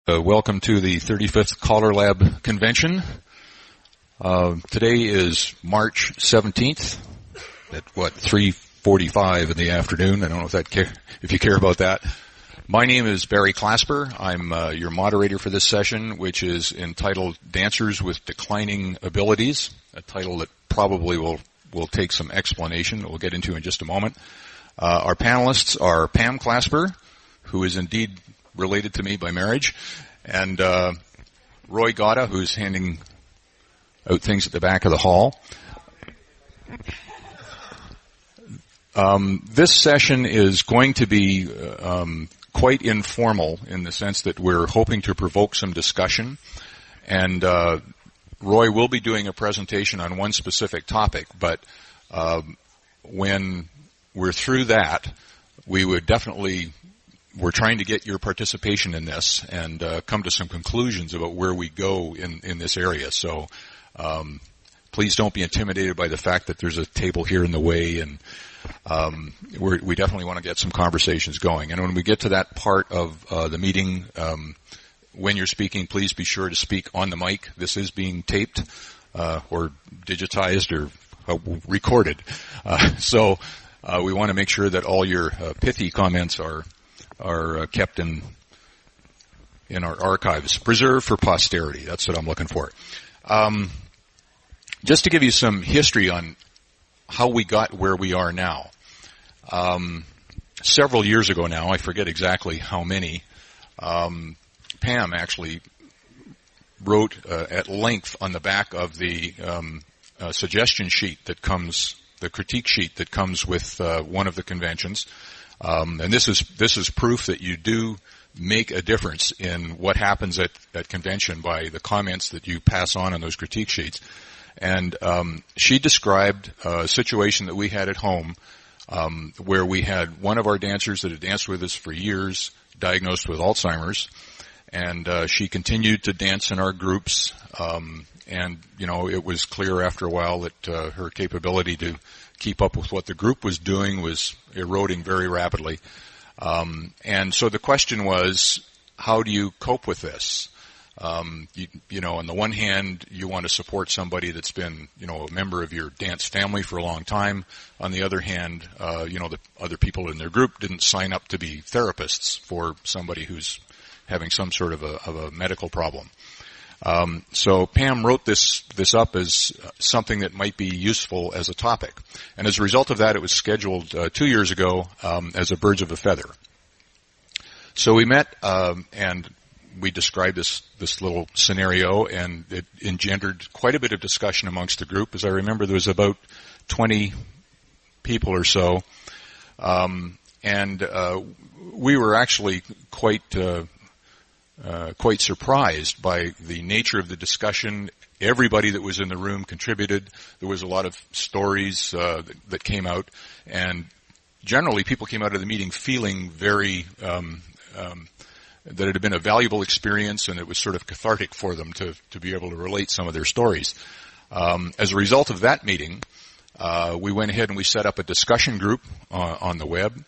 Welcome to the 35th CALLERLAB Convention. Today is March 17th at 3:45 in the afternoon. I don't know if you care about that. My name is Barry Clasper. I'm your moderator for this session, which is entitled Dancers with Declining Abilities, a title that probably will take some explanation that we'll get into in just a moment. Our panelists are Pam Clasper, who is indeed related to me by marriage, and Roy Gata, who's handing out things at the back of the hall. This session is going to be quite informal in the sense that we're hoping to provoke some discussion, and Roy will be doing a presentation on one specific topic, but when we're through that, we're trying to get your participation in this and come to some conclusions about where we go in this area. So please don't be intimidated by the fact that there's a table here in the way, and we definitely want to get some conversations going. And when we get to that part of the meeting, when you're speaking, please be sure to speak on the mic. This is being taped or digitized or recorded. So we want to make sure that all your pithy comments are kept in our archives, preserved for posterity. That's what I'm looking for. Just to give you some history on how we got where we are now. Several years ago now, I forget exactly how many, Pam actually wrote at length on the back of the suggestion sheet that comes, the critique sheet that comes with one of the conventions. And this is proof that you do make a difference in what happens at convention by the comments that you pass on those critique sheets. And she described a situation that we had at home where we had one of our dancers that had danced with us for years diagnosed with Alzheimer's, and she continued to dance in our groups. And it was clear after a while that her capability to keep up with what the group was doing was eroding very rapidly. And so the question was, how do you cope with this? On the one hand, you want to support somebody that's been, a member of your dance family for a long time. On the other hand, the other people in their group didn't sign up to be therapists for somebody who's having some sort of a medical problem. So Pam wrote this up as something that might be useful as a topic. And as a result of that, it was scheduled 2 years ago as a birds of a feather. So we met and we described this little scenario, and it engendered quite a bit of discussion amongst the group. As I remember, there was about 20 people or so. And we were actually quite surprised by the nature of the discussion. Everybody that was in the room contributed. There was a lot of stories that came out, and generally people came out of the meeting feeling very that it had been a valuable experience, and it was sort of cathartic for them to be able to relate some of their stories. As a result of that meeting, we went ahead and we set up a discussion group on the web.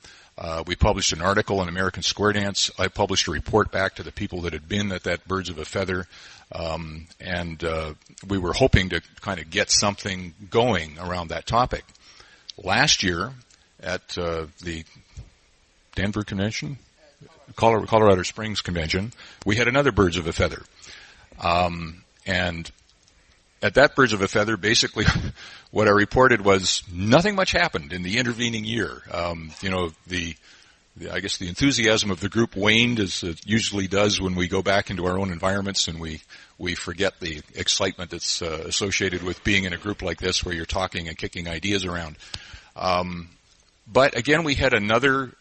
We published an article in American Square Dance. I published a report back to the people that had been at that Birds of a Feather, and we were hoping to kind of get something going around that topic. Last year at the Denver Convention, Colorado Springs Convention, we had another Birds of a Feather. And at that Birds of a Feather, basically what I reported was nothing much happened in the intervening year. I guess the enthusiasm of the group waned, as it usually does when we go back into our own environments and we forget the excitement that's associated with being in a group like this where you're talking and kicking ideas around. But again, we had another,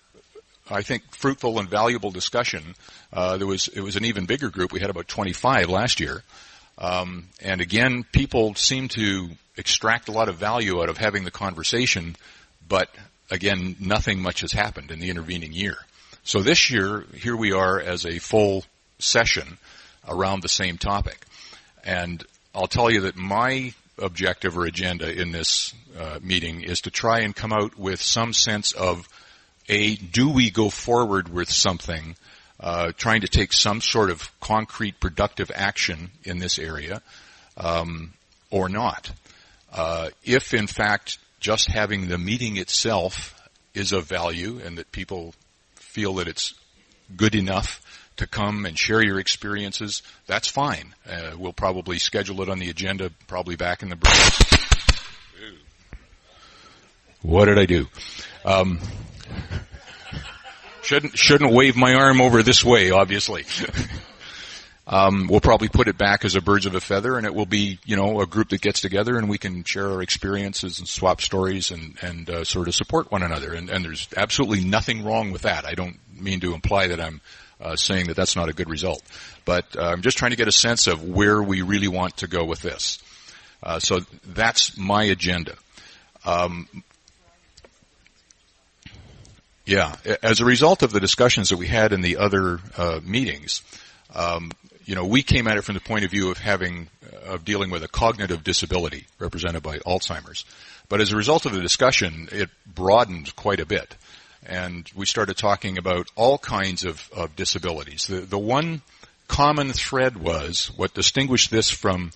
I think, fruitful and valuable discussion. It was an even bigger group. We had about 25 last year. And again, people seem to extract a lot of value out of having the conversation, but again, nothing much has happened in the intervening year. So this year, here we are as a full session around the same topic. And I'll tell you that my objective or agenda in this meeting is to try and come out with some sense of, do we go forward with something trying to take some sort of concrete, productive action in this area, or not. If, in fact, just having the meeting itself is of value and that people feel that it's good enough to come and share your experiences, that's fine. We'll probably schedule it on the agenda, probably back in the break. What did I do? Shouldn't wave my arm over this way, obviously. We'll probably put it back as a birds of a feather, and it will be, a group that gets together and we can share our experiences and swap stories and sort of support one another. And there's absolutely nothing wrong with that. I don't mean to imply that I'm saying that that's not a good result. But I'm just trying to get a sense of where we really want to go with this. So that's my agenda. As a result of the discussions that we had in the other meetings, we came at it from the point of view of dealing with a cognitive disability represented by Alzheimer's. But as a result of the discussion, it broadened quite a bit. And we started talking about all kinds of disabilities. The one common thread was what distinguished this from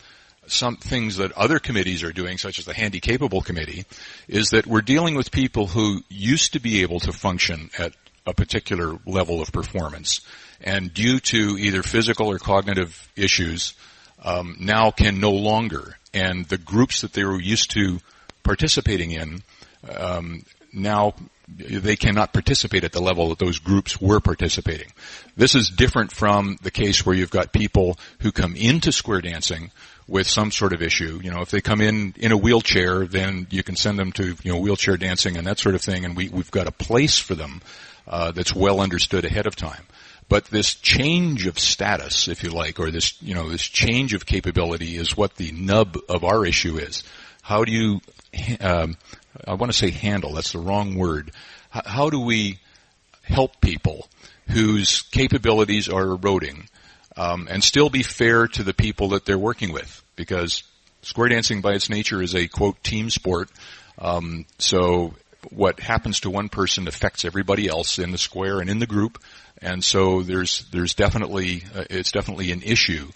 some things that other committees are doing, such as the Handy Capable Committee, is that we're dealing with people who used to be able to function at a particular level of performance, and due to either physical or cognitive issues, now can no longer. And the groups that they were used to participating in, now they cannot participate at the level that those groups were participating. This is different from the case where you've got people who come into square dancing with some sort of issue. If they come in a wheelchair, then you can send them to, wheelchair dancing and that sort of thing, and we've got a place for them that's well understood ahead of time. But this change of status, if you like, or this change of capability is what the nub of our issue is. How do you, I want to say handle, that's the wrong word. How do we help people whose capabilities are eroding, and still be fair to the people that they're working with? Because square dancing by its nature is a, quote, team sport. So what happens to one person affects everybody else in the square and in the group. And so there's definitely, it's definitely an issue,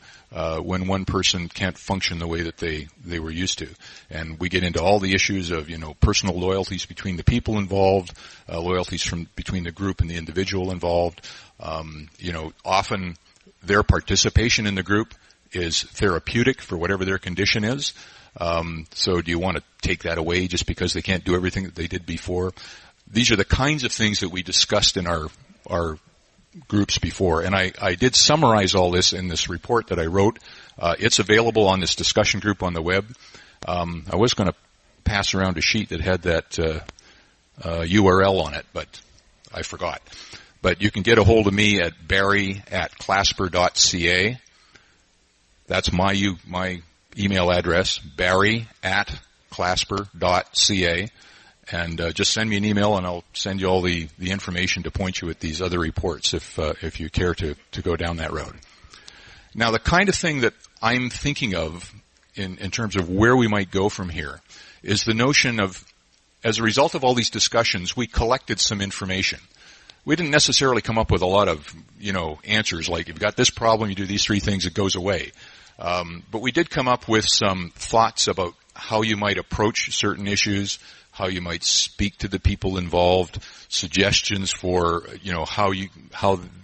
when one person can't function the way that they were used to. And we get into all the issues of, personal loyalties between the people involved, loyalties between the group and the individual involved. Often their participation in the group is therapeutic for whatever their condition is. So do you want to take that away just because they can't do everything that they did before? These are the kinds of things that we discussed in our groups before. And I did summarize all this in this report that I wrote. It's available on this discussion group on the web. I was going to pass around a sheet that had that URL on it, but I forgot. But you can get a hold of me at barry@clasper.ca. That's my email address, barry@clasper.ca. And just send me an email, and I'll send you all the information to point you at these other reports if you care to go down that road. Now, the kind of thing that I'm thinking of in terms of where we might go from here is the notion of, as a result of all these discussions, we collected some information. We didn't necessarily come up with a lot of, answers like, if you've got this problem, you do these three things, it goes away. But we did come up with some thoughts about how you might approach certain issues, how you might speak to the people involved, suggestions for, how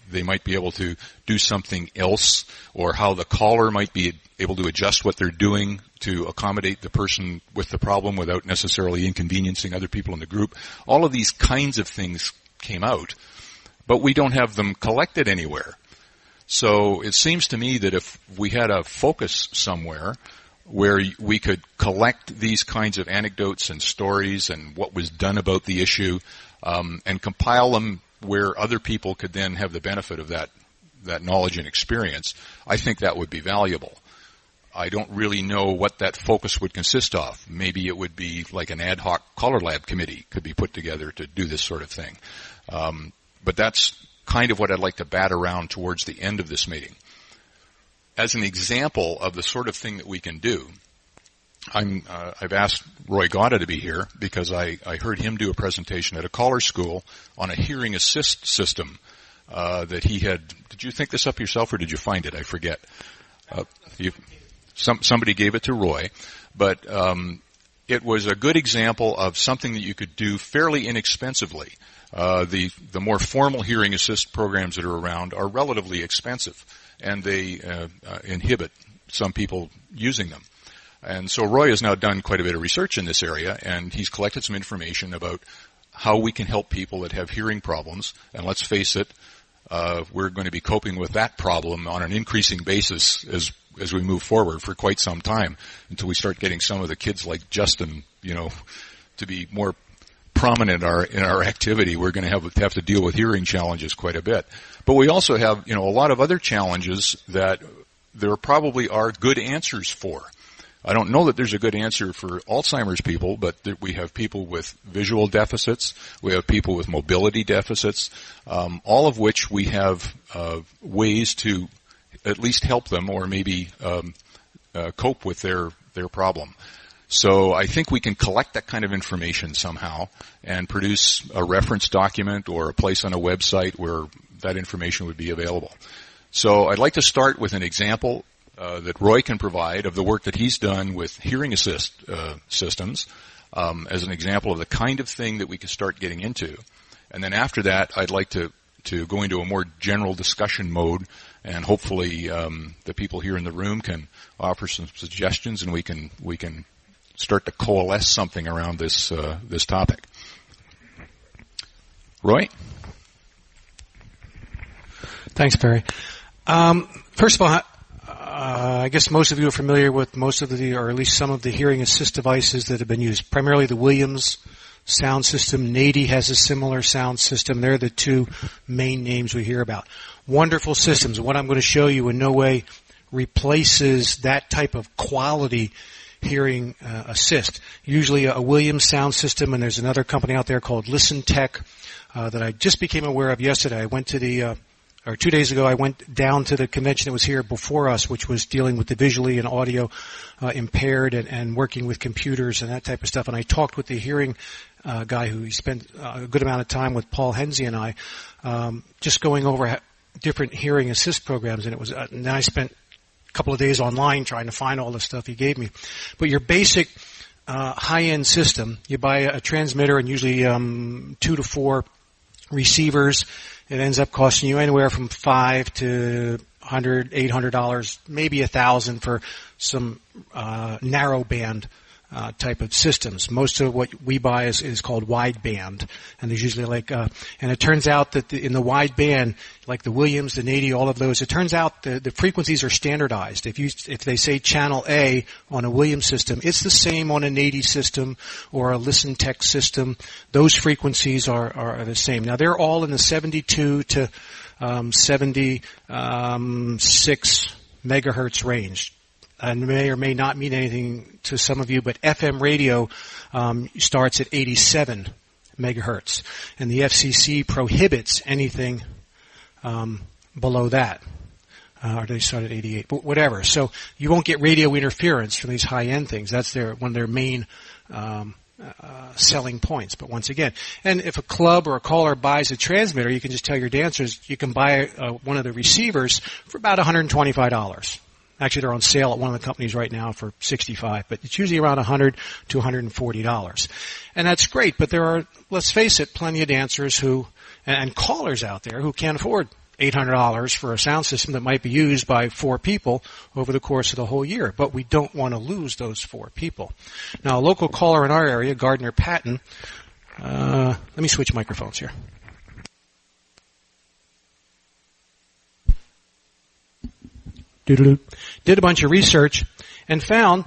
they might be able to do something else, or how the caller might be able to adjust what they're doing to accommodate the person with the problem without necessarily inconveniencing other people in the group. All of these kinds of things came out, but we don't have them collected anywhere. So it seems to me that if we had a focus somewhere where we could collect these kinds of anecdotes and stories and what was done about the issue, and compile them where other people could then have the benefit of that knowledge and experience, I think that would be valuable. I don't really know what that focus would consist of. Maybe it would be like an ad hoc CALLERLAB committee could be put together to do this sort of thing. But that's kind of what I'd like to bat around towards the end of this meeting. As an example of the sort of thing that we can do, I've asked Roy Gauda to be here because I heard him do a presentation at a caller school on a hearing assist system that he had. Did you think this up yourself, or did you find it? I forget. Somebody gave it to Roy, but it was a good example of something that you could do fairly inexpensively. The more formal hearing assist programs that are around are relatively expensive, and they inhibit some people using them. And so Roy has now done quite a bit of research in this area, and he's collected some information about how we can help people that have hearing problems. And let's face it, we're going to be coping with that problem on an increasing basis as we move forward for quite some time, until we start getting some of the kids like Justin, to be more prominent in our activity. We're going to have to deal with hearing challenges quite a bit. But we also have, a lot of other challenges that there probably are good answers for. I don't know that there's a good answer for Alzheimer's people, but we have people with visual deficits. We have people with mobility deficits, all of which we have ways to at least help them, or maybe cope with their problem. So I think we can collect that kind of information somehow and produce a reference document or a place on a website where that information would be available. So I'd like to start with an example that Roy can provide of the work that he's done with hearing assist systems as an example of the kind of thing that we can start getting into. And then after that, I'd like to go into a more general discussion mode, and hopefully the people here in the room can offer some suggestions, and we can start to coalesce something around this topic. Roy? Thanks, Barry. First of all, I guess most of you are familiar with most of or at least some of the hearing assist devices that have been used. Primarily the Williams sound system. Nady has a similar sound system. They're the two main names we hear about. Wonderful systems. What I'm going to show you in no way replaces that type of quality hearing assist. Usually a Williams sound system, and there's another company out there called Listen Tech that I just became aware of yesterday. I went to 2 days ago, I went down to the convention that was here before us, which was dealing with the visually and audio impaired and working with computers and that type of stuff. And I talked with the hearing guy who spent a good amount of time with Paul Henze and I, just going over different hearing assist programs. And then I spent a couple of days online trying to find all the stuff he gave me. But your basic high-end system, you buy a transmitter and usually 2 to 4 receivers. It ends up costing you anywhere from $500 to $100, $800, maybe $1,000 for some narrow band type of systems. Most of what we buy is called wideband, and there's usually and it turns out that in the wideband, like the Williams, the Nady, all of those, it turns out the frequencies are standardized. If they say channel A on a Williams system, it's the same on a Nady system or a Listen Tech system. Those frequencies are the same. Now they're all in the 72 to 76 megahertz range. And may or may not mean anything to some of you, but FM radio starts at 87 megahertz, and the FCC prohibits anything below that. Or they start at 88, but whatever. So you won't get radio interference from these high-end things. That's one of their main selling points. But once again, and if a club or a caller buys a transmitter, you can just tell your dancers you can buy one of the receivers for about $125. Actually, they're on sale at one of the companies right now for $65, but it's usually around $100 to $140. And that's great, but there are, let's face it, plenty of dancers and callers out there who can't afford $800 for a sound system that might be used by 4 people over the course of the whole year. But we don't want to lose those 4 people. Now, a local caller in our area, Gardner Patton, let me switch microphones here. Did a bunch of research and found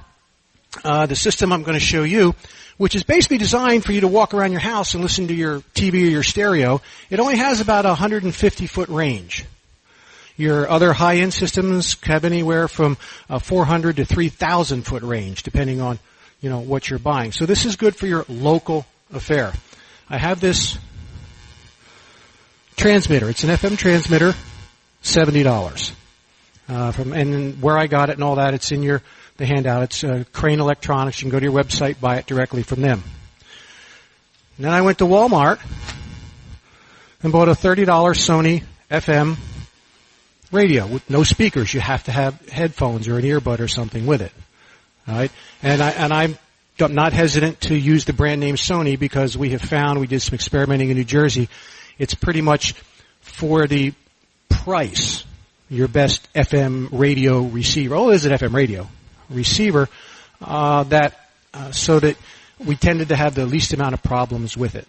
the system I'm going to show you, which is basically designed for you to walk around your house and listen to your TV or your stereo. It only has about a 150-foot range. Your other high-end systems have anywhere from a 400 to 3,000-foot range, depending on what you're buying. So this is good for your local affair. I have this transmitter. It's an FM transmitter, $70. And where I got it and all that, it's in the handout. It's Crane Electronics. You can go to your website, buy it directly from them. And then I went to Walmart and bought a $30 Sony FM radio with no speakers. You have to have headphones or an earbud or something with it. All right? And I'm not hesitant to use the brand name Sony because we have found, we did some experimenting in New Jersey, it's pretty much for the price, your best FM radio receiver. Oh, is it FM radio? Receiver, so that we tended to have the least amount of problems with it.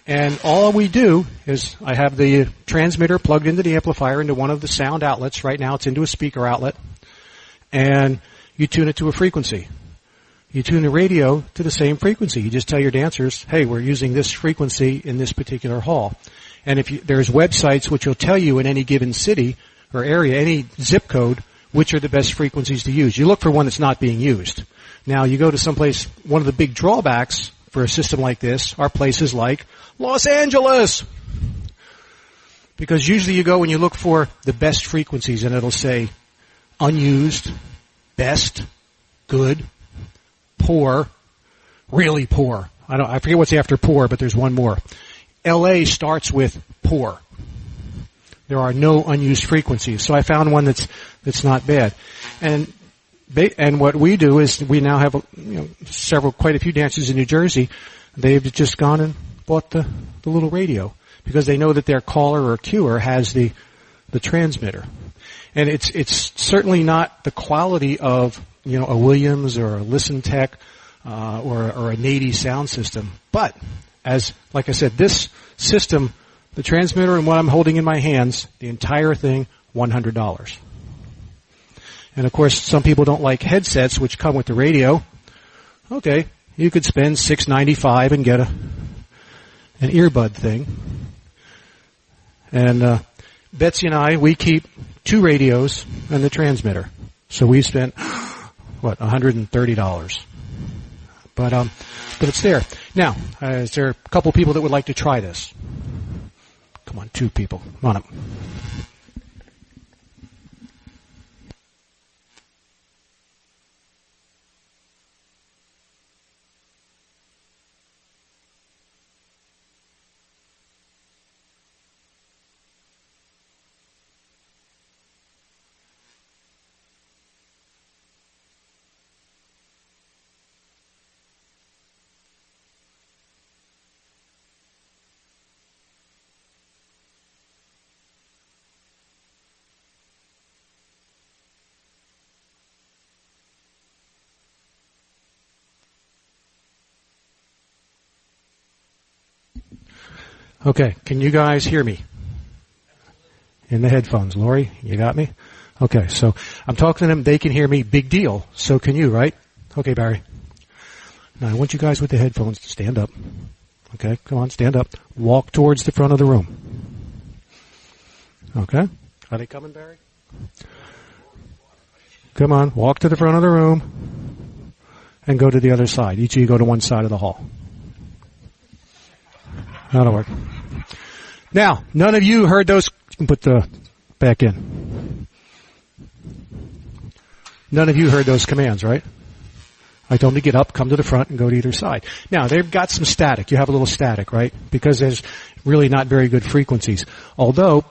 And all we do is I have the transmitter plugged into the amplifier into one of the sound outlets. Right now it's into a speaker outlet. And you tune it to a frequency. You tune the radio to the same frequency. You just tell your dancers, hey, we're using this frequency in this particular hall. And there's websites which will tell you in any given city or area, any zip code, which are the best frequencies to use. You look for one that's not being used. Now, you go to someplace, one of the big drawbacks for a system like this are places like Los Angeles. Because usually you go and you look for the best frequencies and it'll say unused, best, good, poor, really poor. I forget what's after poor, but there's one more. LA starts with poor. There are no unused frequencies. So I found one that's not bad. And what we do is we now have quite a few dancers in New Jersey. They've just gone and bought the little radio because they know that their caller or queuer has the transmitter. And it's certainly not the quality of a Williams or a Listen Tech or a Nady sound system. But like I said, this system, the transmitter and what I'm holding in my hands, the entire thing, $100. And of course, some people don't like headsets which come with the radio. Okay, you could spend $6.95 and get an earbud thing. And Betsy and I, we keep 2 radios and the transmitter. So we spent $130. But it's there. Now, is there a couple people that would like to try this? Come on, 2 people. Come on up. Okay, can you guys hear me? In the headphones. Lori, you got me? Okay, so I'm talking to them, they can hear me, big deal. So can you, right? Okay, Barry. Now I want you guys with the headphones to stand up. Okay, come on, stand up. Walk towards the front of the room. Okay? Are they coming, Barry? Come on, walk to the front of the room and go to the other side. Each of you go to one side of the hall. That'll work. Now, none of you heard those. Put the back in. None of you heard those commands, right? I told them to get up, come to the front, and go to either side. Now, they've got some static. You have a little static, right? Because there's really not very good frequencies. Although,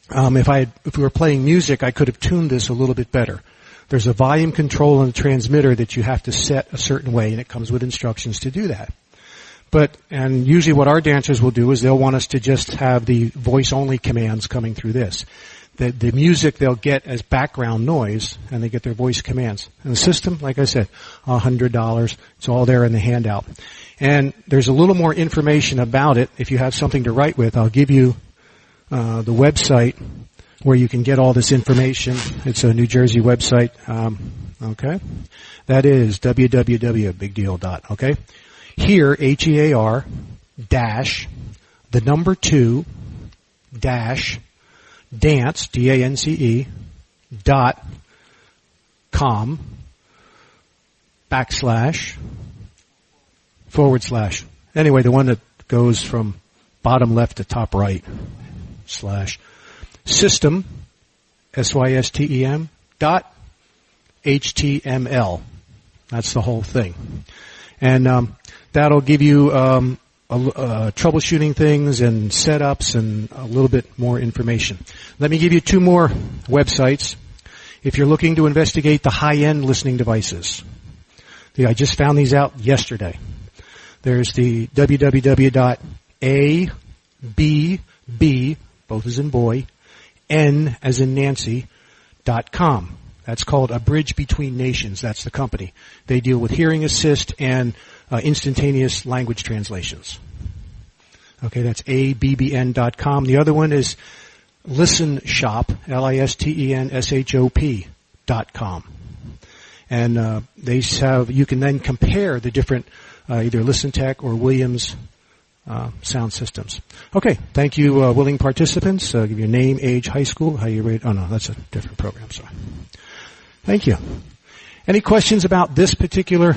if we were playing music, I could have tuned this a little bit better. There's a volume control on the transmitter that you have to set a certain way, and it comes with instructions to do that. And usually what our dancers will do is they'll want us to just have the voice-only commands coming through this. The music they'll get as background noise, and they get their voice commands. And the system, like I said, $100. It's all there in the handout. And there's a little more information about it. If you have something to write with, I'll give you the website where you can get all this information. It's a New Jersey website. Okay? That is www.bigdeal. Okay? Here, HEAR, dash, the number 2, dash, dance, DANCE, .com, backslash, /. Anyway, the one that goes from bottom left to top right, slash, system, SYSTEM, .html. That's the whole thing. And that'll give you troubleshooting things and setups and a little bit more information. Let me give you 2 more websites. If you're looking to investigate the high-end listening devices, I just found these out yesterday. There's the www.abb, both as in boy, N as in Nancy, .com. That's called A Bridge Between Nations. That's the company. They deal with hearing assist and instantaneous language translations. Okay, that's abbn.com. The other one is listenshop, listenshop.com. And you can then compare the different either ListenTech or Williams sound systems. Okay, thank you, willing participants. Give your name, age, high school, how you rate. Oh no, that's a different program. Sorry. Thank you. Any questions about this particular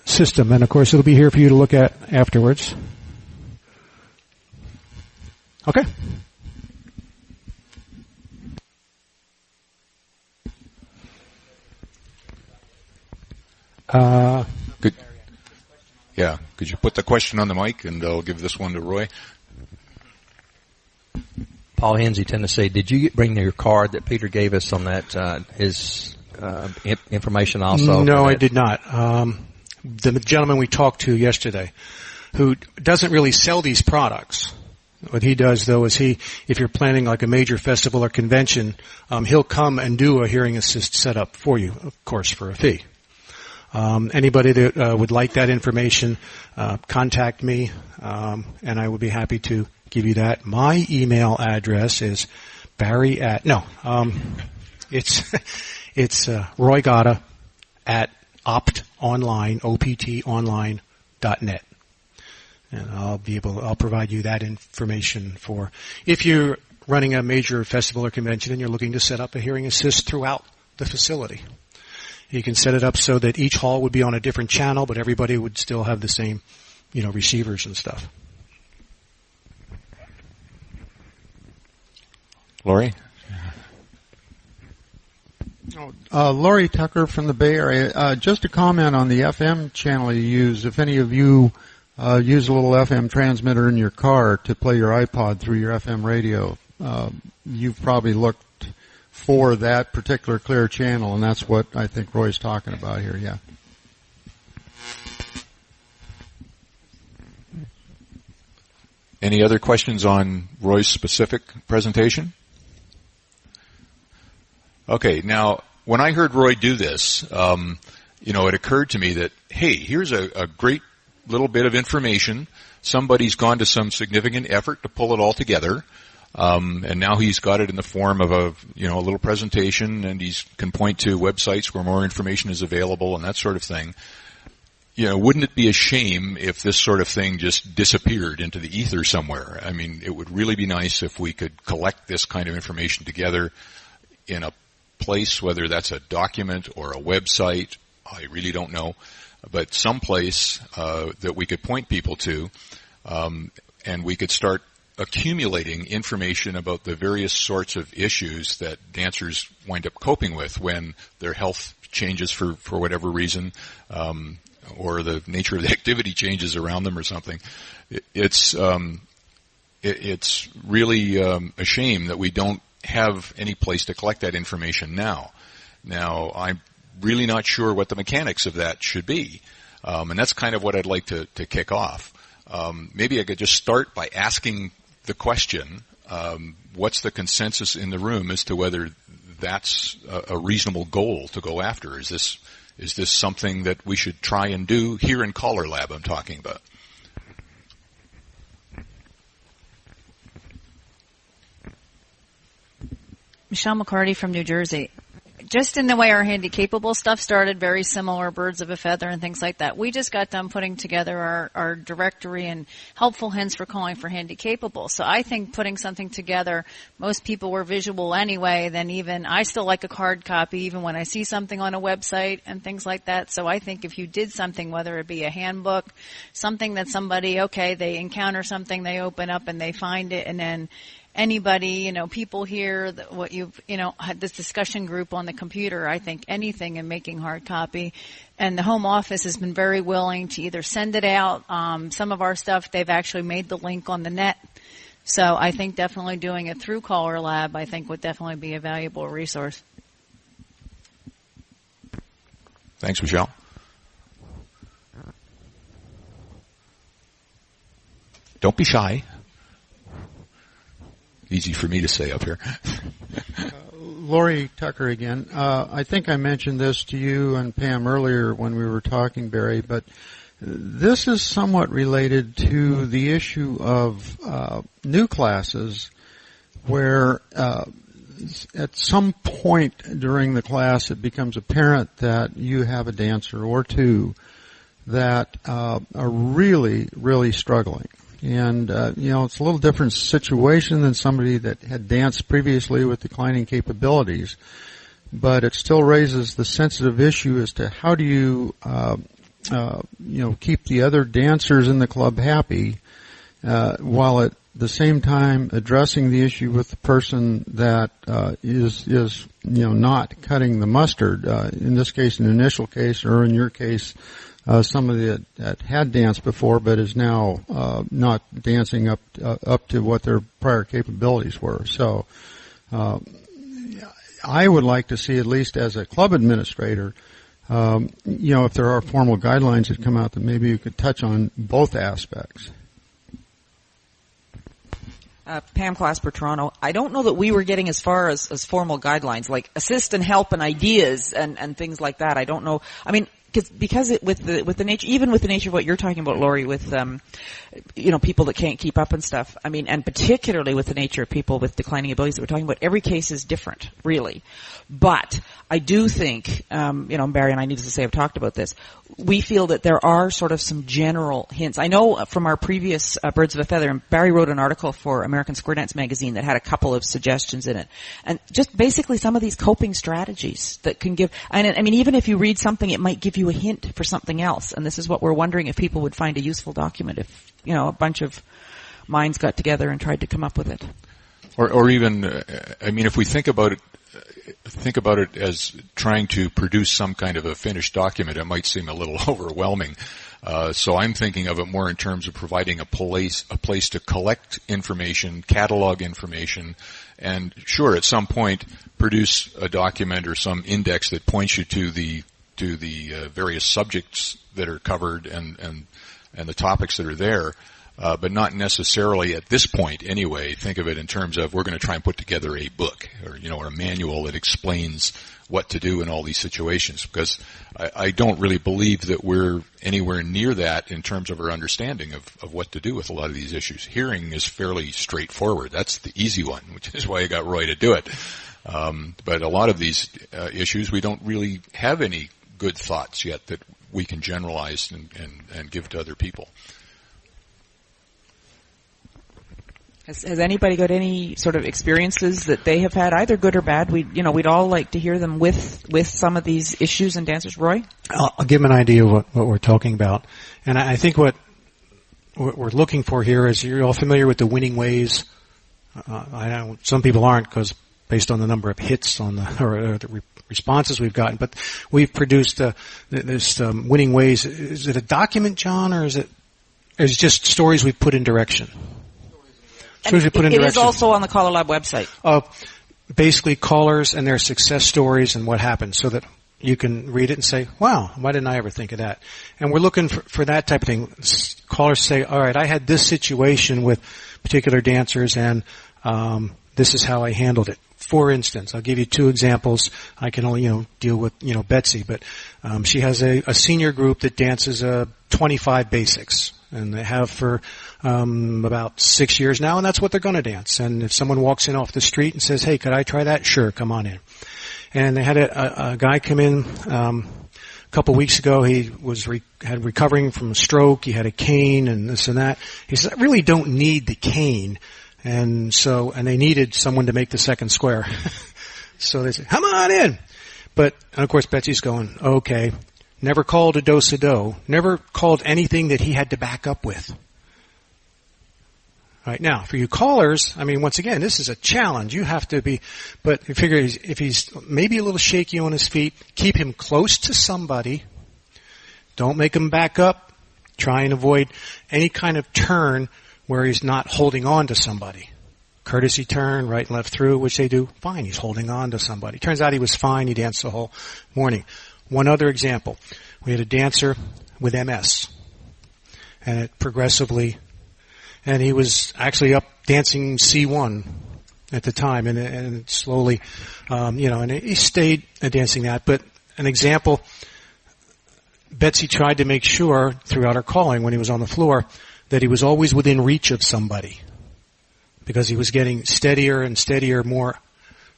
system? And of course, it'll be here for you to look at afterwards. Okay. Good. Yeah. Could you put the question on the mic, and I'll give this one to Roy. Paul Hensey, Tennessee. Did you bring your card that Peter gave us on that, his information also? No, I did not. The gentleman we talked to yesterday, who doesn't really sell these products, what he does, though, is if you're planning like a major festival or convention, he'll come and do a hearing assist setup for you, of course, for a fee. Anybody that would like that information, contact me, and I would be happy to give you that. My email address is Barry it's Roy Gatta at optonline.net. And I'll provide you that information for if you're running a major festival or convention and you're looking to set up a hearing assist throughout the facility. You can set it up so that each hall would be on a different channel, but everybody would still have the same, receivers and stuff. Lori? Lori Tucker from the Bay Area. Just a comment on the FM channel you use. If any of you use a little FM transmitter in your car to play your iPod through your FM radio, you've probably looked for that particular clear channel, and that's what I think Roy's talking about here, yeah. Any other questions on Roy's specific presentation? Okay, now, when I heard Roy do this, it occurred to me that, hey, here's a great little bit of information. Somebody's gone to some significant effort to pull it all together. And now he's got it in the form of a little presentation, and he can point to websites where more information is available and that sort of thing. Wouldn't it be a shame if this sort of thing just disappeared into the ether somewhere? I mean, it would really be nice if we could collect this kind of information together in a place, whether that's a document or a website, I really don't know, but someplace that we could point people to, and we could start accumulating information about the various sorts of issues that dancers wind up coping with when their health changes for whatever reason, or the nature of the activity changes around them or something. It's really a shame that we don't have any place to collect that information now. Now, I'm really not sure what the mechanics of that should be, and that's kind of what I'd like to kick off. Maybe I could just start by asking the question, what's the consensus in the room as to whether that's a reasonable goal to go after? Is this something that we should try and do here in CALLERLAB I'm talking about? Michelle McCarty from New Jersey. Just in the way our handy-capable stuff started, very similar, birds of a feather and things like that. We just got done putting together our directory and helpful hints for calling for handy-capable. So I think putting something together, most people were visual anyway, then even I still like a card copy even when I see something on a website and things like that. So I think if you did something, whether it be a handbook, something that somebody, they encounter something, they open up and they find it, and then anybody, people here, what you've, had this discussion group on the computer, I think anything in making hard copy. And the home office has been very willing to either send it out. Some of our stuff, they've actually made the link on the net. So I think definitely doing it through CALLERLAB, I think would definitely be a valuable resource. Thanks, Michelle. Don't be shy. Easy for me to say up here. Lori Tucker again. I think I mentioned this to you and Pam earlier when we were talking, Barry, but this is somewhat related to the issue of new classes where at some point during the class it becomes apparent that you have a dancer or two that are really, really struggling. And, it's a little different situation than somebody that had danced previously with declining capabilities. But it still raises the sensitive issue as to how do you, keep the other dancers in the club happy, while at the same time addressing the issue with the person that, is not cutting the mustard. In this case, an initial case, or in your case, somebody that had danced before but is now not dancing up to what their prior capabilities were. So I would like to see, at least as a club administrator, if there are formal guidelines that come out, that maybe you could touch on both aspects. Pam Clasper, Toronto. I don't know that we were getting as far as formal guidelines, like assist and help and ideas and things like that. I don't know. I mean, because with the nature, even with the nature of what you're talking about, Lori, with people that can't keep up and stuff. I mean, and particularly with the nature of people with declining abilities that we're talking about, every case is different, really. But I do think, Barry and I, needless to say, have talked about this. We feel that there are sort of some general hints. I know from our previous Birds of a Feather, and Barry wrote an article for American Square Dance magazine that had a couple of suggestions in it. And just basically some of these coping strategies that can give, I mean, even if you read something, it might give you a hint for something else. And this is what we're wondering, if people would find a useful document, if, a bunch of minds got together and tried to come up with it. Or even, if we think about it as trying to produce some kind of a finished document, it might seem a little overwhelming. So I'm thinking of it more in terms of providing a place to collect information, catalog information, and sure, at some point, produce a document or some index that points you to the various subjects that are covered and the topics that are there. But not necessarily at this point anyway. Think of it in terms of we're going to try and put together a book or a manual that explains what to do in all these situations, because I don't really believe that we're anywhere near that in terms of our understanding of what to do with a lot of these issues. Hearing is fairly straightforward. That's the easy one, which is why I got Roy to do it. But a lot of these issues, we don't really have any good thoughts yet that we can generalize and give to other people. Has anybody got any sort of experiences that they have had, either good or bad? We'd all like to hear them with some of these issues and dancers. Roy? I'll give them an idea of what we're talking about. And I think what we're looking for here is, you're all familiar with the winning ways. I know some people aren't, because based on the number of hits on the responses we've gotten, but we've produced this winning ways. Is it a document, John, or is it just stories we've put in direction? It is also on the CALLERLAB website. Basically, callers and their success stories and what happened, so that you can read it and say, wow, why didn't I ever think of that? And we're looking for that type of thing. Callers say, all right, I had this situation with particular dancers, and this is how I handled it. For instance, I'll give you two examples. I can only, deal with, Betsy, but she has a senior group that dances 25 basics. And they have for about 6 years now, and that's what they're going to dance. And if someone walks in off the street and says, hey, could I try that? Sure, come on in. And they had a guy come in a couple weeks ago. He was recovering from a stroke. He had a cane and this and that. He said, I really don't need the cane. And they needed someone to make the second square. So they said, come on in. And of course, Betsy's going, okay. Never called a do-sa-do. Never called anything that he had to back up with. Right now, for you callers, I mean, once again, this is a challenge. You have to be, but you figure if he's maybe a little shaky on his feet, keep him close to somebody. Don't make him back up. Try and avoid any kind of turn where he's not holding on to somebody. Courtesy turn, right and left through, which they do. Fine, he's holding on to somebody. Turns out he was fine. He danced the whole morning. One other example. We had a dancer with MS. And it progressively, and he was actually up dancing C1 at the time, and it slowly, and he stayed dancing that. But an example, Betsy tried to make sure throughout her calling when he was on the floor that he was always within reach of somebody, because he was getting steadier and steadier,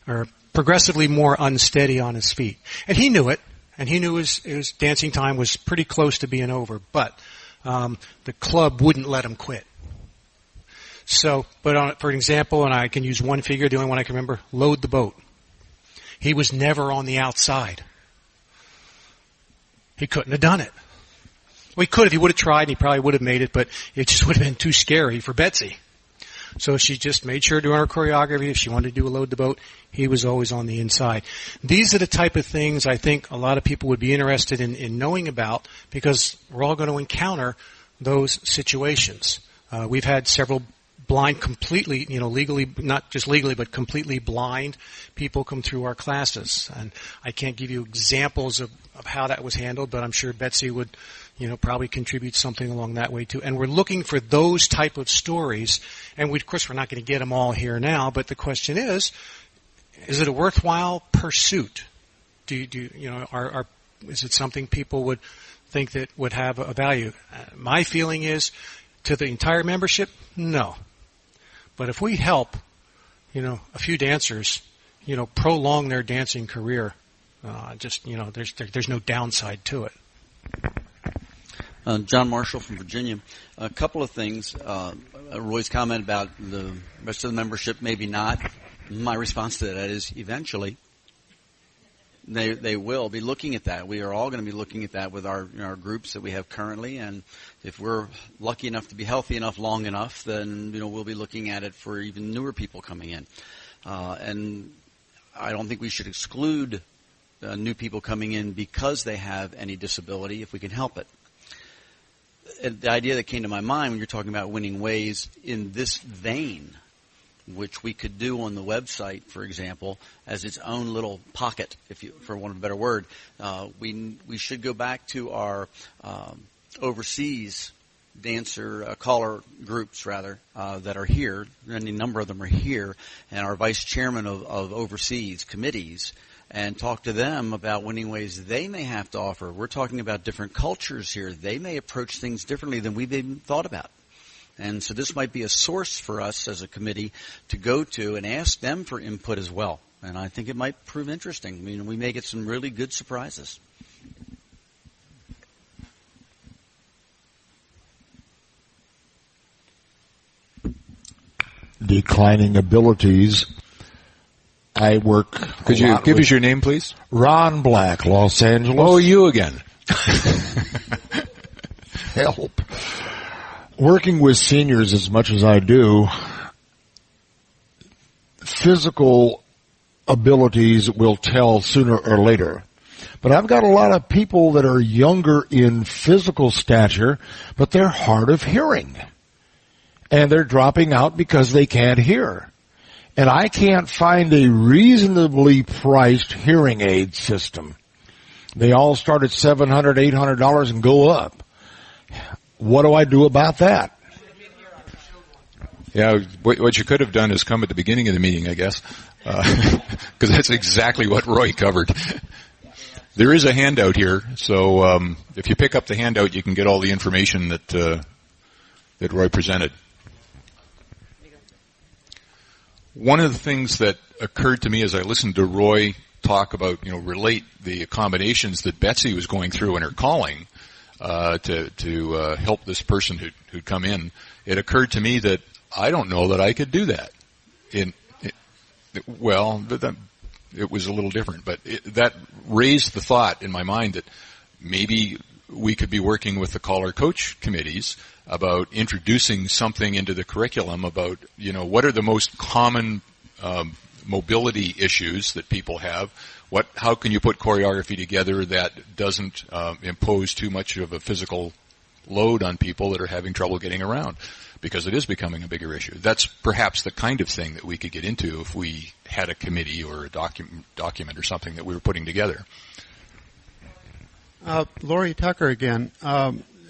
or progressively more unsteady on his feet. And he knew it, and he knew his dancing time was pretty close to being over, but the club wouldn't let him quit. So, but for an example, and I can use one figure, the only one I can remember, load the boat. He was never on the outside. He couldn't have done it. Well, he could if he would have tried, and he probably would have made it, but it just would have been too scary for Betsy. So she just made sure during her choreography, if she wanted to do a load the boat, he was always on the inside. These are the type of things I think a lot of people would be interested in knowing about, because we're all going to encounter those situations. We've had several blind, completely, legally, not just legally, but completely blind people come through our classes. And I can't give you examples of how that was handled, but I'm sure Betsy would, probably contribute something along that way too. And we're looking for those type of stories. And of course, we're not going to get them all here now, but the question is it a worthwhile pursuit? Is it something people would think that would have a value? My feeling is, to the entire membership, no. But if we help, a few dancers, prolong their dancing career, there's no downside to it. John Marshall from Virginia. A couple of things. Roy's comment about the rest of the membership, maybe not. My response to that is eventually they will be looking at that. We are all going to be looking at that with our groups that we have currently, and if we're lucky enough to be healthy enough long enough, then we'll be looking at it for even newer people coming in. And I don't think we should exclude new people coming in because they have any disability if we can help it. The idea that came to my mind when you're talking about winning ways in this vein, which we could do on the website, for example, as its own little pocket, for want of a better word. We should go back to our overseas dancer caller groups, rather, that are here. Any number of them are here, and our vice chairman of overseas committees, and talk to them about winning ways they may have to offer. We're talking about different cultures here. They may approach things differently than we've even thought about. And so this might be a source for us as a committee to go to and ask them for input as well. And I think it might prove interesting. We may get some really good surprises. Declining abilities. I work. Could you give us your name, please? Ron Black, Los Angeles. Oh, you again. Help. Working with seniors as much as I do, physical abilities will tell sooner or later. But I've got a lot of people that are younger in physical stature, but they're hard of hearing. And they're dropping out because they can't hear. And I can't find a reasonably priced hearing aid system. They all start at $700, $800 and go up. What do I do about that? Yeah, what you could have done is come at the beginning of the meeting, I guess, because that's exactly what Roy covered. There is a handout here, so if you pick up the handout, you can get all the information that Roy presented. One of the things that occurred to me as I listened to Roy talk about, relate the accommodations that Betsy was going through in her calling to help this person who'd come in, it occurred to me that I don't know that I could do that. It was a little different, but that raised the thought in my mind that maybe we could be working with the caller coach committees about introducing something into the curriculum about, what are the most common mobility issues that people have. How can you put choreography together that doesn't impose too much of a physical load on people that are having trouble getting around? Because it is becoming a bigger issue. That's perhaps the kind of thing that we could get into if we had a committee or a document or something that we were putting together. Lori Tucker again.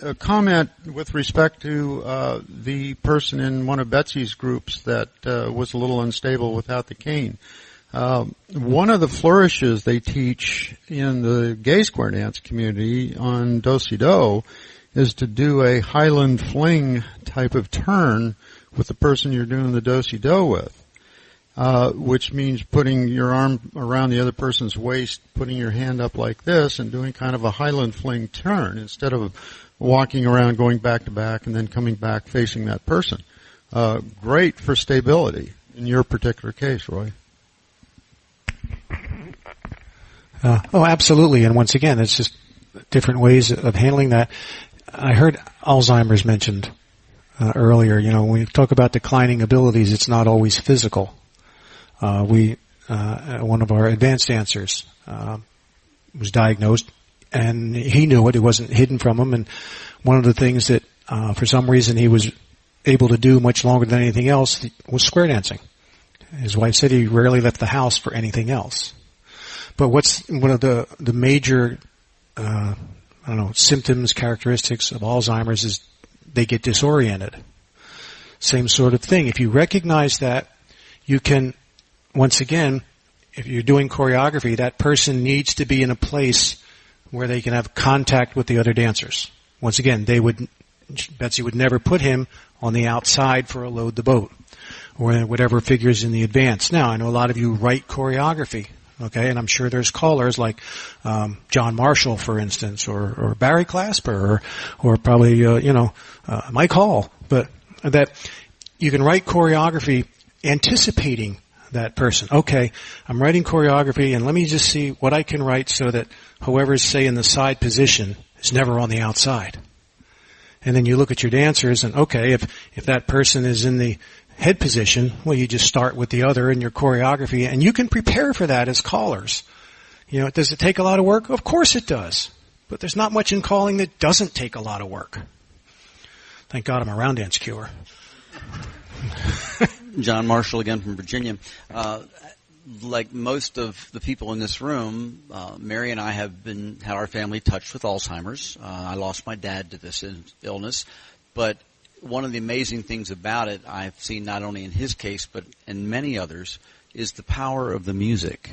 A comment with respect to the person in one of Betsy's groups that was a little unstable without the cane. One of the flourishes they teach in the gay square dance community on do-si-do is to do a Highland fling type of turn with the person you're doing the do-si-do with, which means putting your arm around the other person's waist, putting your hand up like this, and doing kind of a Highland fling turn instead of walking around, going back to back, and then coming back facing that person. Great for stability in your particular case, Roy. Absolutely. And once again, it's just different ways of handling that. I heard Alzheimer's mentioned earlier. When we talk about declining abilities, it's not always physical. One of our advanced dancers was diagnosed, and he knew it. It wasn't hidden from him. And one of the things that, for some reason, he was able to do much longer than anything else was square dancing. His wife said he rarely left the house for anything else. But what's one of the major, symptoms, characteristics of Alzheimer's is they get disoriented. Same sort of thing. If you recognize that, you can, once again, if you're doing choreography, that person needs to be in a place where they can have contact with the other dancers. Once again, Betsy would never put him on the outside for a load the boat or whatever figures in the advance. Now, I know a lot of you write choreography. Okay, and I'm sure there's callers like John Marshall, for instance, or Barry Clasper, or probably Mike Hall. But that you can write choreography anticipating that person. Okay, I'm writing choreography, and let me just see what I can write so that whoever's, say, in the side position is never on the outside. And then you look at your dancers, and okay, if that person is in the head position, well, you just start with the other in your choreography, and you can prepare for that as callers. Does it take a lot of work? Of course it does. But there's not much in calling that doesn't take a lot of work. Thank God I'm a round dance cure. John Marshall again from Virginia. Like most of the people in this room, Mary and I have had our family touched with Alzheimer's. I lost my dad to this illness, but one of the amazing things about it, I've seen not only in his case, but in many others, is the power of the music.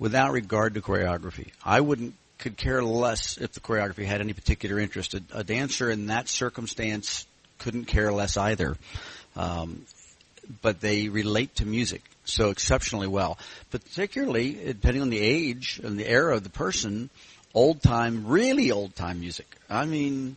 Without regard to choreography. I could care less if the choreography had any particular interest. A dancer in that circumstance couldn't care less either. But they relate to music so exceptionally well. Particularly, depending on the age and the era of the person, really old-time music. I mean,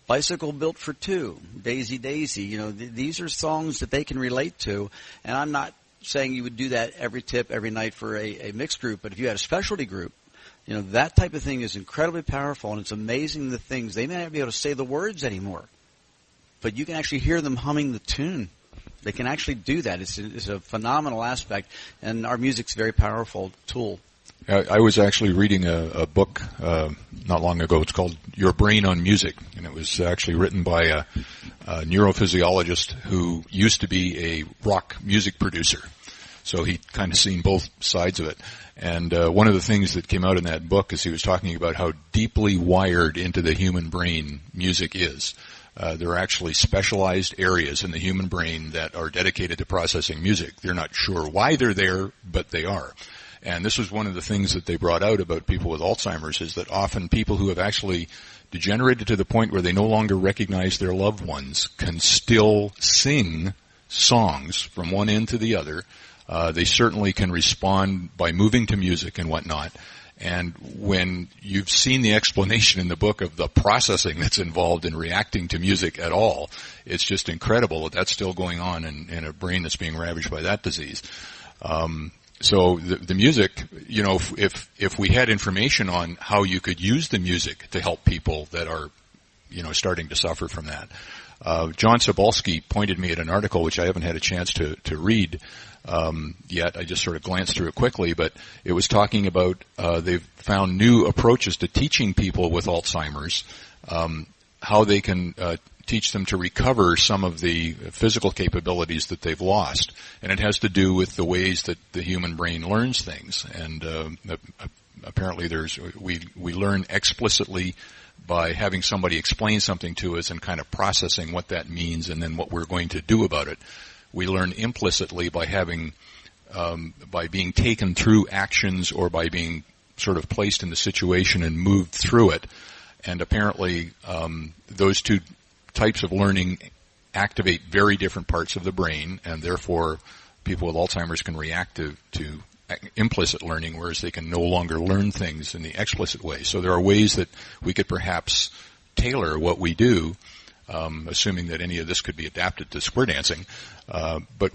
Bicycle Built for Two, Daisy Daisy, these are songs that they can relate to. And I'm not saying you would do that every night for a mixed group, but if you had a specialty group, that type of thing is incredibly powerful, and it's amazing the things. They may not be able to say the words anymore, but you can actually hear them humming the tune. They can actually do that. It's a phenomenal aspect, and our music's a very powerful tool. I was actually reading a book not long ago. It's called Your Brain on Music, and it was actually written by a neurophysiologist who used to be a rock music producer. So he'd kind of seen both sides of it. And one of the things that came out in that book is he was talking about how deeply wired into the human brain music is. There are actually specialized areas in the human brain that are dedicated to processing music. They're not sure why they're there, but they are. And this was one of the things that they brought out about people with Alzheimer's, is that often people who have actually degenerated to the point where they no longer recognize their loved ones can still sing songs from one end to the other. They certainly can respond by moving to music and whatnot. And when you've seen the explanation in the book of the processing that's involved in reacting to music at all, it's just incredible that that's still going on in a brain that's being ravaged by that disease. So the music, if we had information on how you could use the music to help people that are starting to suffer from that. John Sobolski pointed me at an article which I haven't had a chance to read yet. I just sort of glanced through it quickly, but it was talking about they've found new approaches to teaching people with Alzheimer's, how they can teach them to recover some of the physical capabilities that they've lost. And it has to do with the ways that the human brain learns things. And apparently we learn explicitly by having somebody explain something to us and kind of processing what that means and then what we're going to do about it. We learn implicitly by by being taken through actions or by being sort of placed in the situation and moved through it. And apparently, those two types of learning activate very different parts of the brain, and therefore people with Alzheimer's can react to implicit learning, whereas they can no longer learn things in the explicit way. So there are ways that we could perhaps tailor what we do, assuming that any of this could be adapted to square dancing. But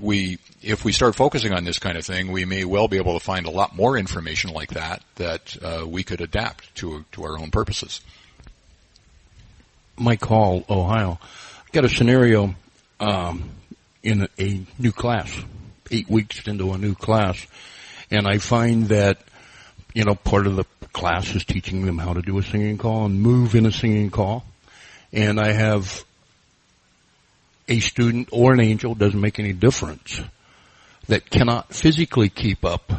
if we start focusing on this kind of thing, we may well be able to find a lot more information like that we could adapt to our own purposes. Mike Hall, Ohio. Got a scenario in a new class, 8 weeks into a new class, and I find that, part of the class is teaching them how to do a singing call and move in a singing call. And I have a student or an angel, doesn't make any difference, that cannot physically keep up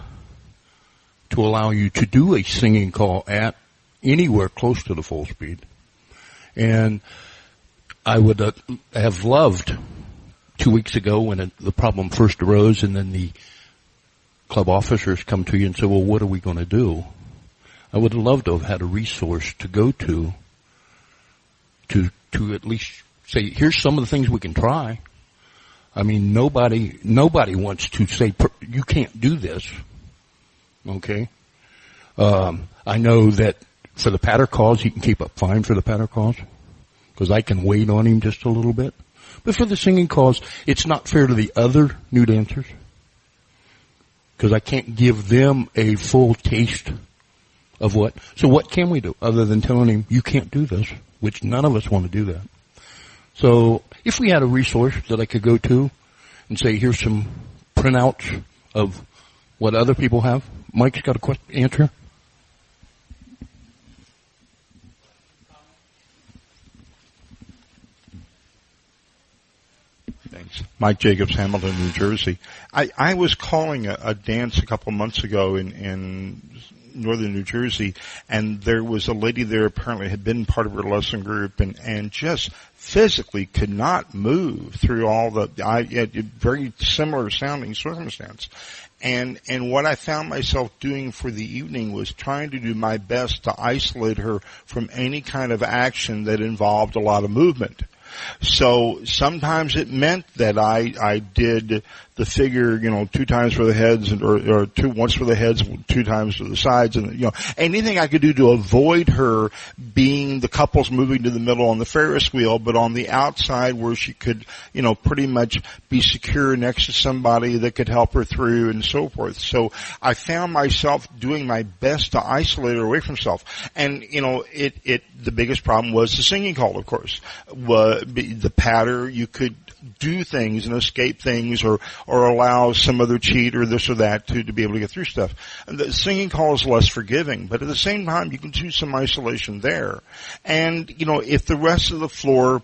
to allow you to do a singing call at anywhere close to the full speed. And I would have loved 2 weeks ago when the problem first arose, and then the club officers come to you and say, well, what are we going to do? I would have loved to have had a resource to go to at least say, here's some of the things we can try. I mean, nobody wants to say, you can't do this. Okay? I know that for the patter calls, he can keep up fine for the patter calls, because I can wait on him just a little bit. But for the singing calls, it's not fair to the other new dancers, because I can't give them a full taste of what. So what can we do other than telling him, you can't do this, which none of us want to do that. So if we had a resource that I could go to and say, here's some printouts of what other people have. Mike's got a answer. Thanks. Mike Jacobs, Hamilton, New Jersey. I was calling a dance a couple months ago in northern New Jersey, and there was a lady there apparently had been part of her lesson group and just physically could not move through all very similar sounding circumstance. And what I found myself doing for the evening was trying to do my best to isolate her from any kind of action that involved a lot of movement. So sometimes it meant that I did the figure, 2 times for the heads or once for the heads, 2 times for the sides, and anything I could do to avoid her being the couples moving to the middle on the Ferris wheel, but on the outside where she could, pretty much be secure next to somebody that could help her through and so forth. So I found myself doing my best to isolate her away from herself. And, the biggest problem was the singing call, of course. The patter, you could do things and escape things or allow some other cheat or this or that to be able to get through stuff. And the singing call is less forgiving, but at the same time, you can do some isolation there. And, if the rest of the floor,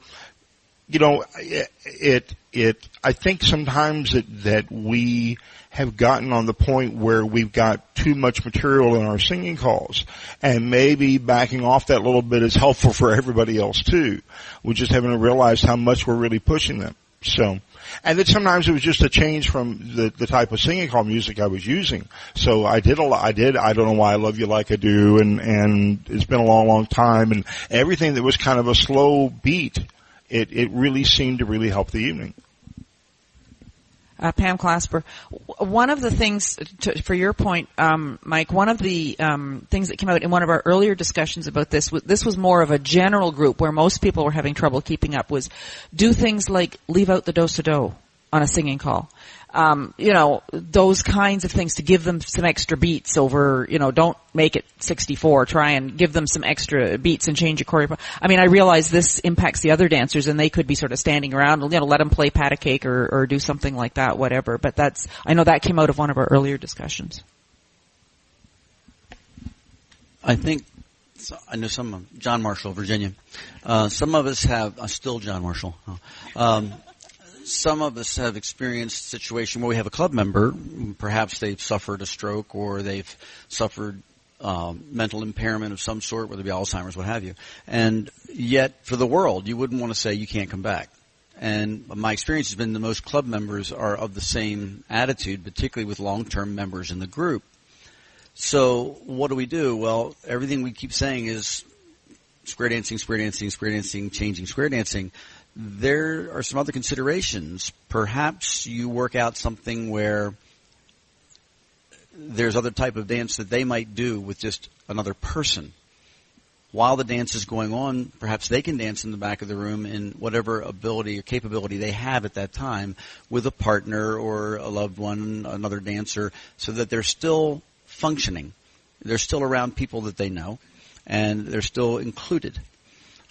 I think sometimes that we have gotten on the point where we've got too much material in our singing calls, and maybe backing off that little bit is helpful for everybody else too. We just haven't realized how much we're really pushing them. So, and then sometimes it was just a change from the type of singing call music I was using. So I don't know why I love you like I do, and it's been a long, long time, and everything that was kind of a slow beat, it really seemed to really help the evening. Pam Clasper, one of the things, for your point, Mike, one of the things that came out in one of our earlier discussions about this was more of a general group where most people were having trouble keeping up, was do things like leave out the do-so-do. on a singing call. Those kinds of things to give them some extra beats over, don't make it 64. Try and give them some extra beats and change your choreo. I mean, I realize this impacts the other dancers and they could be sort of standing around, let them play pat a cake or do something like that, whatever. But I know that came out of one of our earlier discussions. I know John Marshall, Virginia. Some of us have, still John Marshall. Some of us have experienced a situation where we have a club member, perhaps they've suffered a stroke or they've suffered mental impairment of some sort, whether it be Alzheimer's, what have you. And yet, for the world, you wouldn't want to say you can't come back. And my experience has been the most club members are of the same attitude, particularly with long-term members in the group. So what do? Well, everything we keep saying is square dancing, changing square dancing. There are some other considerations. Perhaps you work out something where there's other type of dance that they might do with just another person. While the dance is going on, perhaps they can dance in the back of the room in whatever ability or capability they have at that time with a partner or a loved one, another dancer, so that they're still functioning. They're still around people that they know, and they're still included.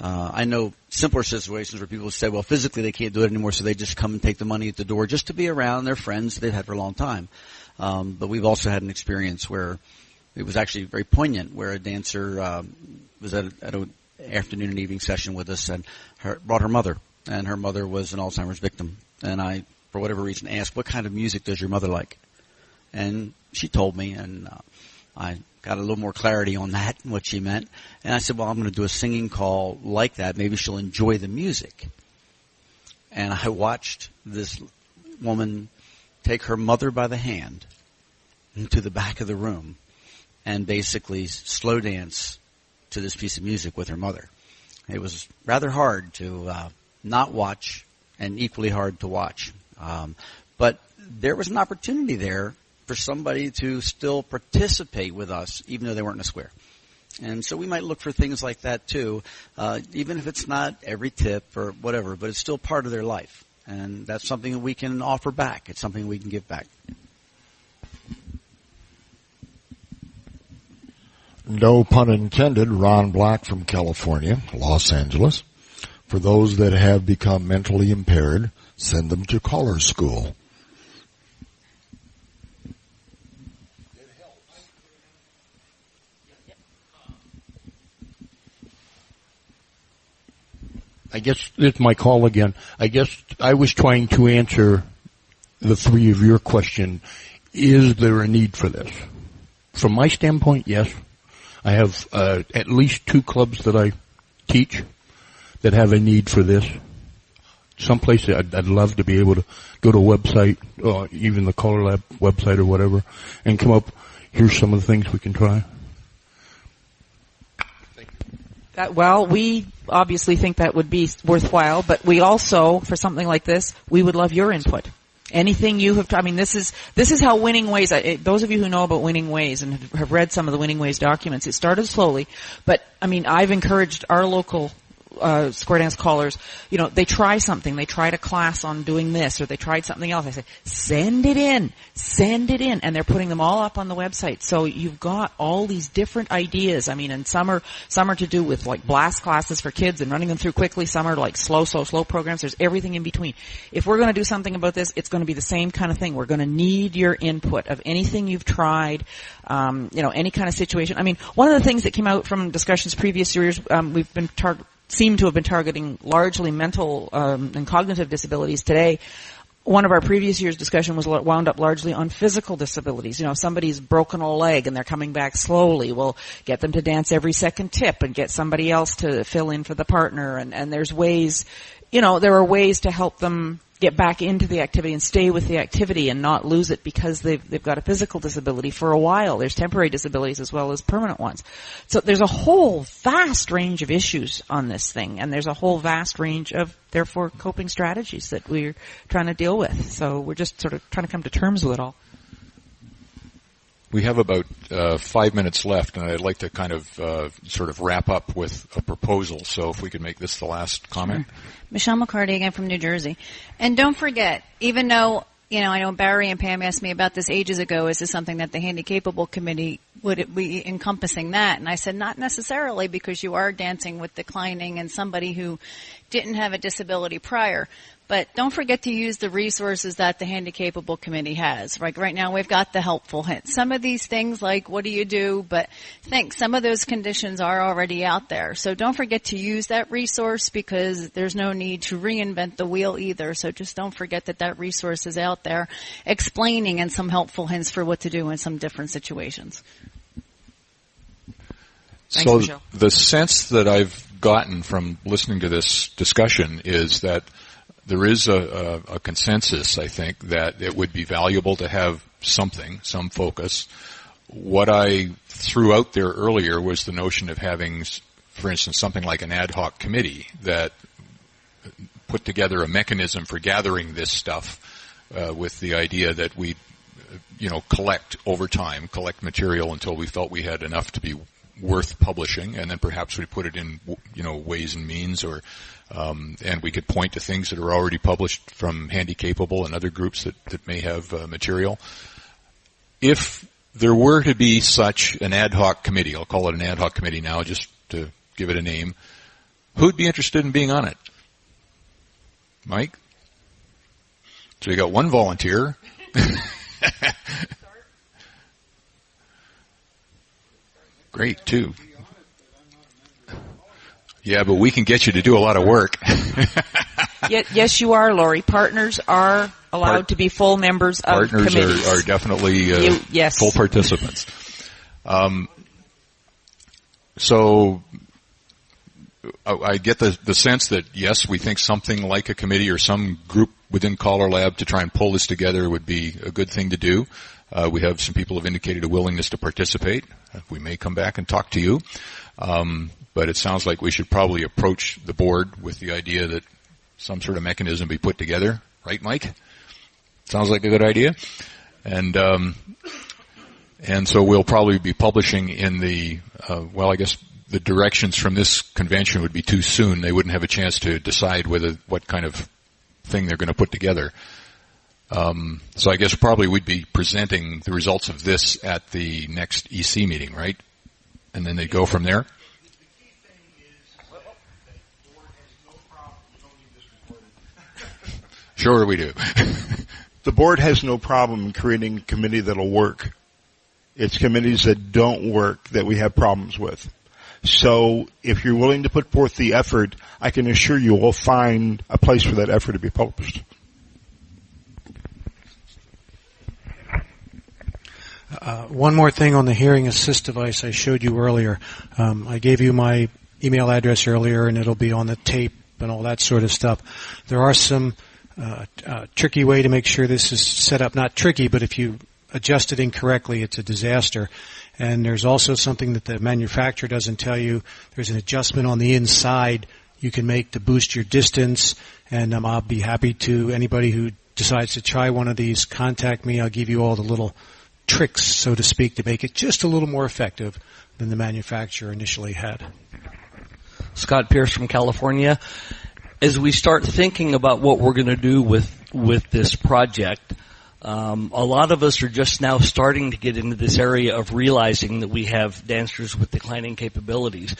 I know simpler situations where people say, well, physically they can't do it anymore, so they just come and take the money at the door just to be around their friends they've had for a long time. But we've also had an experience where it was actually very poignant, where a dancer was at an afternoon and evening session with us and brought her mother, and her mother was an Alzheimer's victim. And I, for whatever reason, asked, what kind of music does your mother like? And she told me, and I got a little more clarity on that, what she meant. And I said, well, I'm going to do a singing call like that. Maybe she'll enjoy the music. And I watched this woman take her mother by the hand into the back of the room and basically slow dance to this piece of music with her mother. It was rather hard to not watch and equally hard to watch. But there was an opportunity there for somebody to still participate with us, even though they weren't in a square. And so we might look for things like that too, even if it's not every tip or whatever, but it's still part of their life. And that's something that we can offer back. It's something we can give back. No pun intended, Ron Black from California, Los Angeles. For those that have become mentally impaired, send them to caller school. I guess it's my call again. I guess I was trying to answer the three of your question. Is there a need for this? From my standpoint, yes. I have at least 2 clubs that I teach that have a need for this. Someplace I'd love to be able to go to a website, or even the CALLERLAB website or whatever, and come up, here's some of the things we can try. Well, we obviously think that would be worthwhile, but we also, for something like this, we would love your input. Anything you have, this is how Winning Ways, those of you who know about Winning Ways and have read some of the Winning Ways documents, it started slowly, but I've encouraged our local square dance callers, they try something, they tried a class on doing this, or they tried something else. I say, send it in, and they're putting them all up on the website. So you've got all these different ideas. And some are to do with like blast classes for kids and running them through quickly. Some are like slow programs. There's everything in between. If we're going to do something about this, it's going to be the same kind of thing. We're going to need your input of anything you've tried, any kind of situation. One of the things that came out from discussions previous years, we've been seem to have been targeting largely mental and cognitive disabilities. Today, one of our previous year's discussion was wound up largely on physical disabilities. Somebody's broken a leg and they're coming back slowly. We'll get them to dance every second tip and get somebody else to fill in for the partner. And there's ways, there are ways to help them get back into the activity and stay with the activity and not lose it because they've got a physical disability for a while. There's temporary disabilities as well as permanent ones. So there's a whole vast range of issues on this thing, and there's a whole vast range of, therefore, coping strategies that we're trying to deal with. So we're just sort of trying to come to terms with it all. We have about 5 minutes left, and I'd like to kind of sort of wrap up with a proposal. So if we could make this the last comment. Sure. Michelle McCarty again from New Jersey. And don't forget, even though, I know Barry and Pam asked me about this ages ago, is this something that the Handy-Capable Committee, would it be encompassing that? And I said not necessarily, because you are dancing with declining and somebody who didn't have a disability prior. But don't forget to use the resources that the Handy-Capable Committee has. Like right now we've got the helpful hint. Some of these things like what do you do, but think some of those conditions are already out there. So don't forget to use that resource, because there's no need to reinvent the wheel either. So just don't forget that resource is out there explaining and some helpful hints for what to do in some different situations. Thanks, so Michelle. The sense that I've gotten from listening to this discussion is that there is a consensus, I think, that it would be valuable to have some focus. What I threw out there earlier was the notion of having, for instance, something like an ad hoc committee that put together a mechanism for gathering this stuff with the idea that we, collect over time, collect material until we felt we had enough to be worth publishing, and then perhaps we put it in, ways and means, or and we could point to things that are already published from Handy-Capable and other groups that may have material. If there were to be such an ad hoc committee, I'll call it an ad hoc committee now just to give it a name, who'd be interested in being on it? Mike? So you got one volunteer. Great, too. Yeah, but we can get you to do a lot of work. Yes, you are, Lori. Partners are allowed to be full members of committees. Partners are definitely yes. full participants. So I get the sense that, yes, we think something like a committee or some group within CALLERLAB to try and pull this together would be a good thing to do. We have some people who have indicated a willingness to participate. We may come back and talk to you. But it sounds like we should probably approach the board with the idea that some sort of mechanism be put together. Right, Mike? Sounds like a good idea. And so we'll probably be publishing in the, I guess the directions from this convention would be too soon. They wouldn't have a chance to decide what kind of thing they're going to put together. So I guess probably we'd be presenting the results of this at the next EC meeting, right? And then they'd go from there? Sure we do. The board has no problem creating a committee that'll work. It's committees that don't work that we have problems with. So if you're willing to put forth the effort, I can assure you we'll find a place for that effort to be published. One more thing on the hearing assist device I showed you earlier. I gave you my email address earlier, and it'll be on the tape and all that sort of stuff. There are some tricky way to make sure this is set up. Not tricky, but if you adjust it incorrectly, it's a disaster. And there's also something that the manufacturer doesn't tell you. There's an adjustment on the inside you can make to boost your distance. And I'll be happy to, anybody who decides to try one of these, contact me. I'll give you all the little tricks, so to speak, to make it just a little more effective than the manufacturer initially had. Scott Pierce from California. As we start thinking about what we're going to do with this project, a lot of us are just now starting to get into this area of realizing that we have dancers with declining capabilities.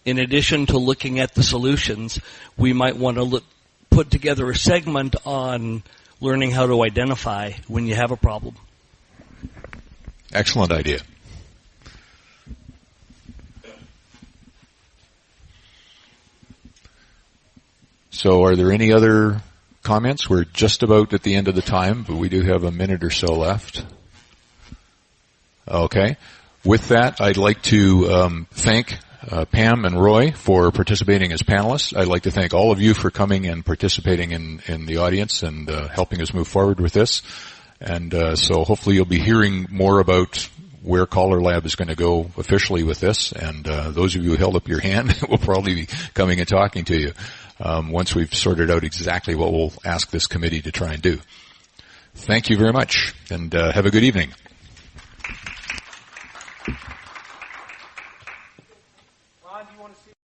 In addition to looking at the solutions, we might want to put together a segment on learning how to identify when you have a problem. Excellent idea. So are there any other comments? We're just about at the end of the time, but we do have a minute or so left. Okay. With that, I'd like to thank Pam and Roy for participating as panelists. I'd like to thank all of you for coming and participating in the audience and helping us move forward with this. And so hopefully you'll be hearing more about where CALLERLAB is going to go officially with this. And those of you who held up your hand will probably be coming and talking to you once we've sorted out exactly what we'll ask this committee to try and do. Thank you very much, and have a good evening. you want to see